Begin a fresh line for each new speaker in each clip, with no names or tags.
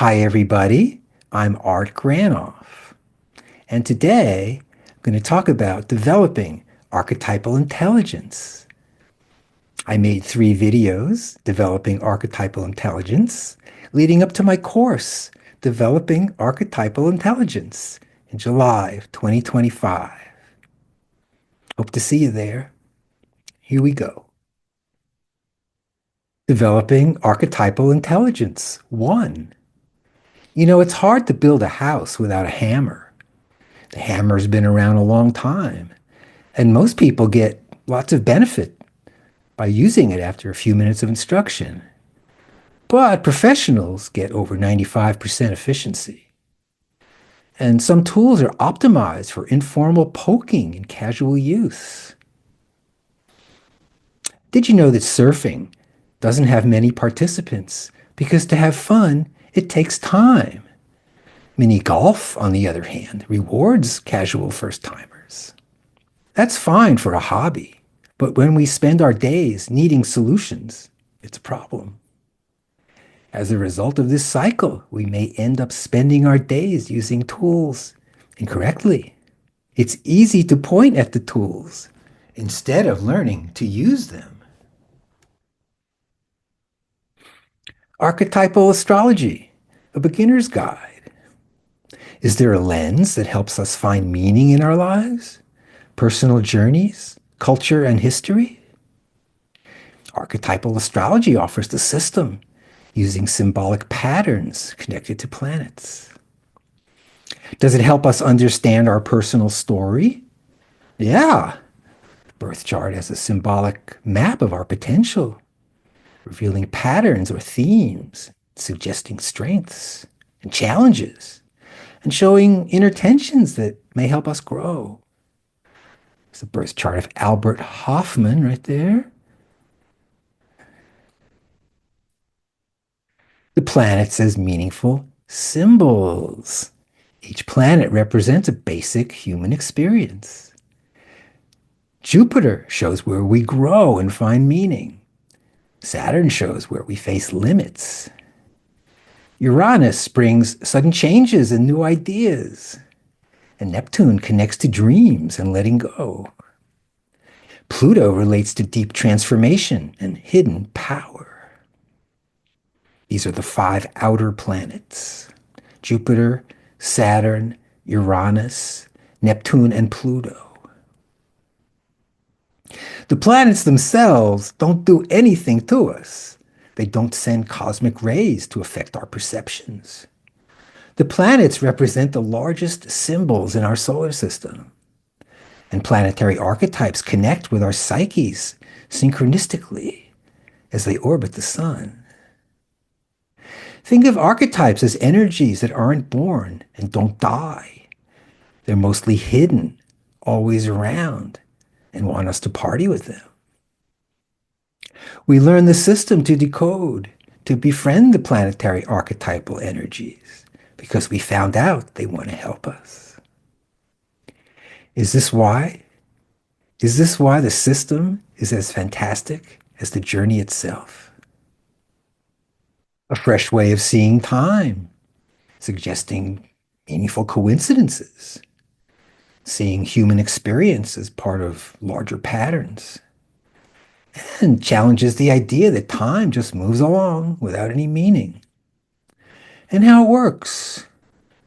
Hi, everybody. I'm Art Granoff, and today I'm going to talk about developing archetypal intelligence. I made 3 videos developing archetypal intelligence leading up to my course, Developing Archetypal Intelligence, in July of 2025. Hope to see you there. Here we go. Developing Archetypal Intelligence 1. It's hard to build a house without a hammer. The hammer's been around a long time, and most people get lots of benefit by using it after a few minutes of instruction. But professionals get over 95% efficiency. And some tools are optimized for informal poking and casual use. Did you know that surfing doesn't have many participants because to have fun, it takes time? Mini golf, on the other hand, rewards casual first-timers. That's fine for a hobby, but when we spend our days needing solutions, it's a problem. As a result of this cycle, we may end up spending our days using tools incorrectly. It's easy to point at the tools instead of learning to use them. Archetypal Astrology, a beginner's guide. Is there a lens that helps us find meaning in our lives? Personal journeys, culture, and history? Archetypal astrology offers the system using symbolic patterns connected to planets. Does it help us understand our personal story? Yeah. The birth chart has a symbolic map of our potential, revealing patterns or themes, suggesting strengths and challenges, and showing inner tensions that may help us grow. It's the birth chart of Albert Hoffman right there. The planets as meaningful symbols. Each planet represents a basic human experience. Jupiter shows where we grow and find meaning. Saturn shows where we face limits. Uranus brings sudden changes and new ideas. And Neptune connects to dreams and letting go. Pluto relates to deep transformation and hidden power. These are the 5 outer planets: Jupiter, Saturn, Uranus, Neptune, and Pluto. The planets themselves don't do anything to us. They don't send cosmic rays to affect our perceptions. The planets represent the largest symbols in our solar system, and planetary archetypes connect with our psyches synchronistically as they orbit the sun. Think of archetypes as energies that aren't born and don't die. They're mostly hidden, always around, and want us to party with them. We learn the system to decode, to befriend the planetary archetypal energies, because we found out they want to help us. Is this why? Is this why the system is as fantastic as the journey itself? A fresh way of seeing time, suggesting meaningful coincidences, seeing human experience as part of larger patterns, and challenges the idea that time just moves along without any meaning. And how it works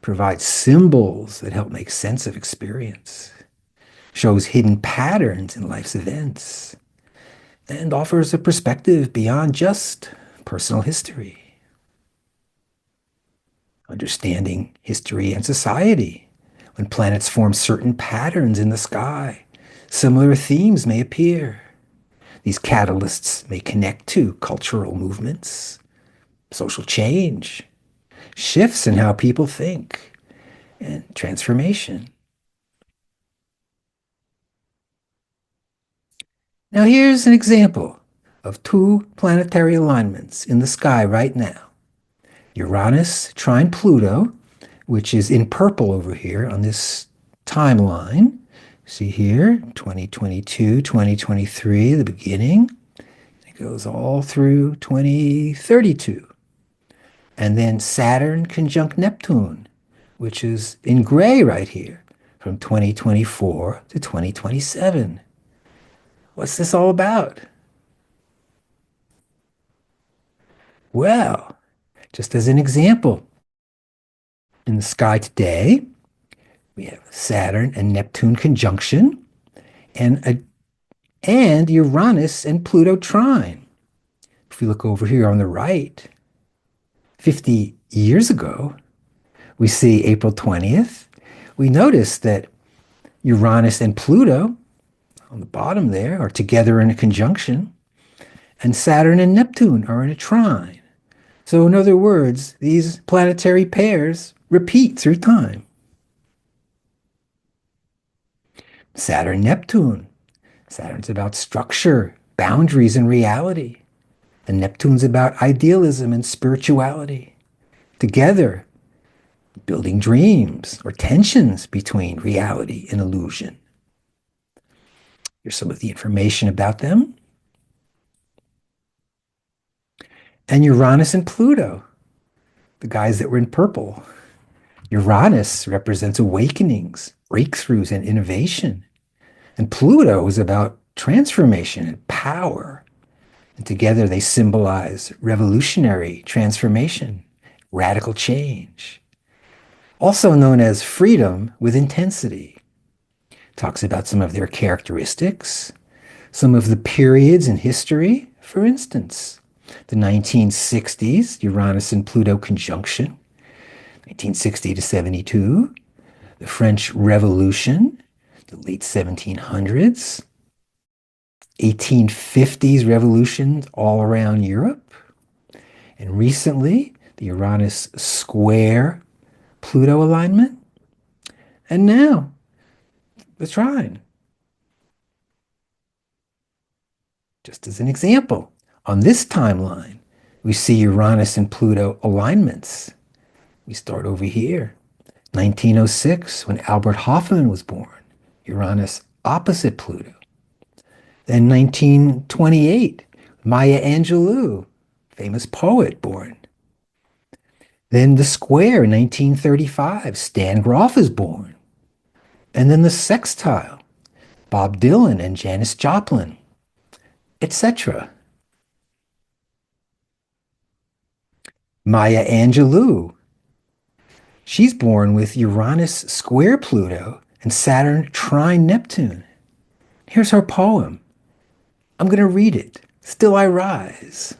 provides symbols that help make sense of experience, shows hidden patterns in life's events, and offers a perspective beyond just personal history. Understanding history and society. When planets form certain patterns in the sky, similar themes may appear. These catalysts may connect to cultural movements, social change, shifts in how people think, and transformation. Now here's an example of 2 planetary alignments in the sky right now. Uranus trine Pluto, which is in purple over here on this timeline. See here, 2022, 2023, the beginning. It goes all through 2032. And then Saturn conjunct Neptune, which is in gray right here from 2024 to 2027. What's this all about? Well, just as an example, in the sky today, we have Saturn and Neptune conjunction and Uranus and Pluto trine. If we look over here on the right, 50 years ago, we see April 20th. We notice that Uranus and Pluto on the bottom there are together in a conjunction, and Saturn and Neptune are in a trine. So, in other words, these planetary pairs repeat through time. Saturn, Neptune. Saturn's about structure, boundaries, and reality. And Neptune's about idealism and spirituality. Together, building dreams or tensions between reality and illusion. Here's some of the information about them. And Uranus and Pluto, the guys that were in purple. Uranus represents awakenings, breakthroughs, and innovation. And Pluto is about transformation and power. And together they symbolize revolutionary transformation, radical change. Also known as freedom with intensity. Talks about some of their characteristics, some of the periods in history, for instance, the 1960s, Uranus and Pluto conjunction, 1960 to 72, the French Revolution, the late 1700s, 1850s revolutions all around Europe, and recently the Uranus square Pluto alignment, and now the trine. Just as an example, on this timeline, we see Uranus and Pluto alignments. We start over here, 1906, when Albert Hofmann was born, Uranus opposite Pluto. Then 1928, Maya Angelou, famous poet, born. Then the square, 1935, Stan Grof is born. And then the sextile, Bob Dylan and Janis Joplin, etc. Maya Angelou, she's born with Uranus square Pluto and Saturn trine Neptune. Here's her poem. I'm going to read it. Still I rise.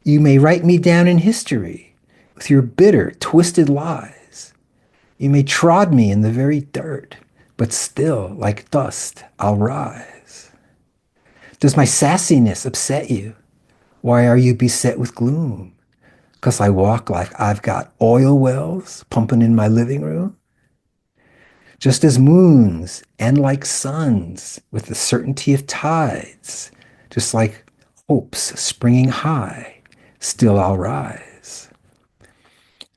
You may write me down in history with your bitter, twisted lies. You may trod me in the very dirt, but still, like dust, I'll rise. Does my sassiness upset you? Why are you beset with gloom? 'Cause I walk like I've got oil wells pumping in my living room? Just as moons and like suns with the certainty of tides, just like hopes springing high, still I'll rise.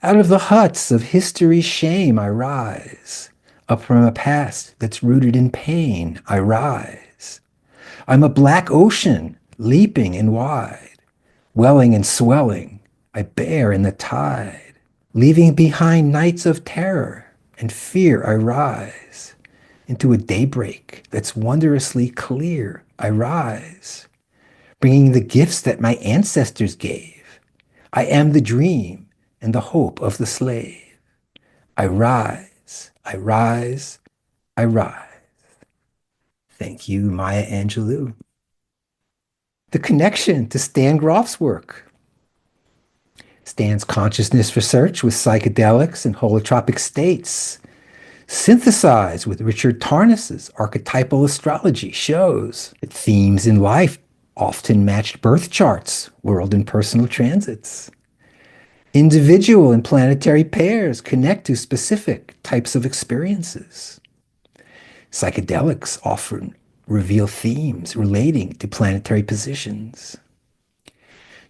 Out of the huts of history's shame I rise. Up from a past that's rooted in pain I rise. I'm a black ocean, leaping and wide, welling and swelling, I bear in the tide. Leaving behind nights of terror and fear I rise. Into a daybreak that's wondrously clear I rise. Bringing the gifts that my ancestors gave. I am the dream and the hope of the slave. I rise, I rise, I rise. Thank you, Maya Angelou. The connection to Stan Grof's work. Stan's consciousness research with psychedelics and holotropic states. Synthesized with Richard Tarnas's archetypal astrology shows that themes in life often matched birth charts, world and personal transits. Individual and planetary pairs connect to specific types of experiences. Psychedelics often reveal themes relating to planetary positions.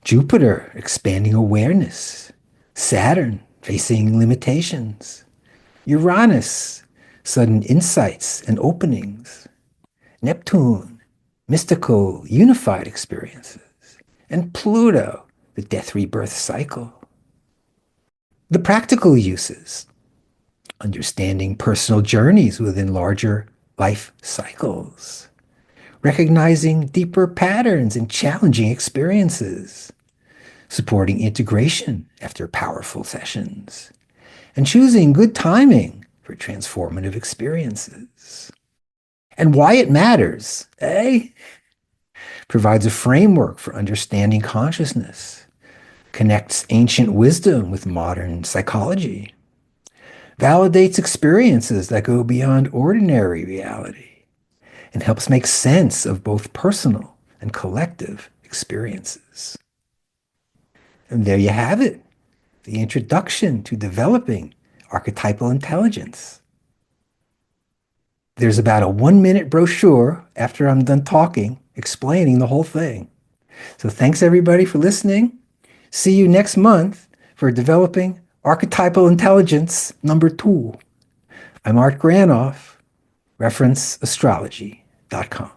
Jupiter expanding awareness, Saturn facing limitations, Uranus sudden insights and openings, Neptune mystical unified experiences, and Pluto the death rebirth cycle. The practical uses: understanding personal journeys within larger life cycles, recognizing deeper patterns and challenging experiences, supporting integration after powerful sessions, and choosing good timing for transformative experiences. And why it matters, eh? Provides a framework for understanding consciousness, connects ancient wisdom with modern psychology, validates experiences that go beyond ordinary reality, and helps make sense of both personal and collective experiences. And there you have it, the introduction to developing archetypal intelligence. There's about a 1 minute brochure after I'm done talking, explaining the whole thing. So thanks everybody for listening. See you next month for Developing Archetypal Intelligence #2. I'm Art Granoff, reference astrology.com.